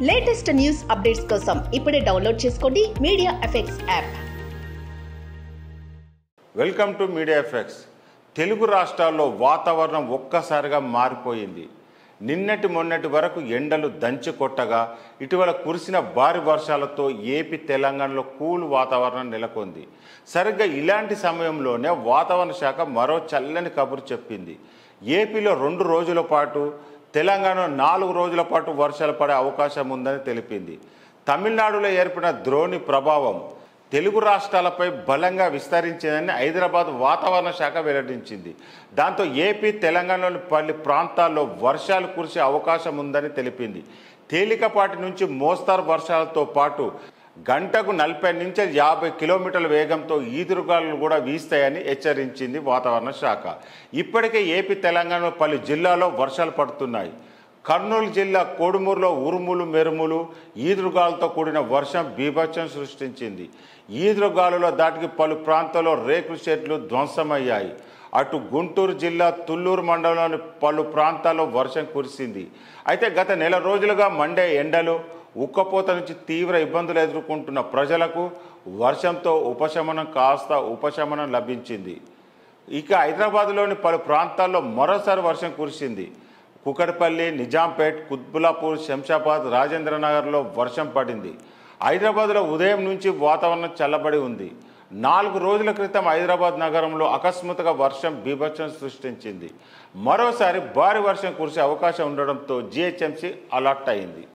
Latest news updates కోసం ఇప్పుడే download చేసుకోండి media effects app. Welcome to media effects. Telugu రాష్ట్రాల్లో వాతావరణం ఒక్కసారిగా మారిపోయింది. నిన్నటి మొన్నటి వరకు ఎండలు దంచి కొట్టగా ఇటీవల కురిసిన భారీ వర్షాలతో ఏపీ తెలంగాణలో కూల్ వాతావరణం నెలకొంది. సరిగ్గా ఇలాంటి సమయంలోనే వాతావరణ శాఖ మరో చల్లని కబురు చెప్పింది. ఏపీలో 2 రోజుల పాటు, తెలంగాణలో 4 రోజుల పాటు వర్షాలు పడే అవకాశం ఉందని తెలిపింది. తమిళనాడులో ఏర్పడిన ద్రోణి ప్రభావం తెలుగు రాష్ట్రాలపై బలంగా విస్తరించిందని హైదరాబాద్ వాతావరణ శాఖ వెల్లడించింది. దాంతో ఏపీ తెలంగాణలోని పలు ప్రాంతాల్లో వర్షాలు కురిసే అవకాశం ఉందని తెలిపింది. తేలికపాటి నుంచి మోస్తారు వర్షాలతో పాటు గంటకు 40 నుంచి 50 కిలోమీటర్ల వేగంతో ఈదురుగాలులు కూడా వీస్తాయని హెచ్చరించింది వాతావరణ శాఖ. ఇప్పటికే ఏపీ తెలంగాణలో పలు జిల్లాల్లో వర్షాలు పడుతున్నాయి. కర్నూలు జిల్లా కోడుమూరులో ఉరుములు మెరుములు ఈదురుగాలతో కూడిన వర్షం బీభత్సం సృష్టించింది. ఈదురుగాలులో దాటికి పలు ప్రాంతాల్లో రేకుల షెడ్లు ధ్వంసమయ్యాయి. అటు గుంటూరు జిల్లా తుళ్లూరు మండలంలోని పలు ప్రాంతాల్లో వర్షం కురిసింది. అయితే గత నెల రోజులుగా మండే ఎండలు, ఉక్కపోత నుంచి తీవ్ర ఇబ్బందులు ఎదుర్కొంటున్న ప్రజలకు వర్షంతో ఉపశమనం లభించింది. ఇక హైదరాబాద్లోని పలు ప్రాంతాల్లో మరోసారి వర్షం కురిసింది. కుకట్పల్లి, నిజాంపేట్, కుత్బులాపూర్, శంషాబాద్, రాజేంద్రనగర్లో వర్షం పడింది. హైదరాబాద్లో ఉదయం నుంచి వాతావరణం చల్లబడి ఉంది. 4 రోజుల క్రితం హైదరాబాద్ నగరంలో అకస్మాత్తుగా వర్షం బీభత్సం సృష్టించింది. మరోసారి భారీ వర్షం కురిసే అవకాశం ఉండడంతో జీహెచ్ఎంసీ అలర్ట్ అయింది.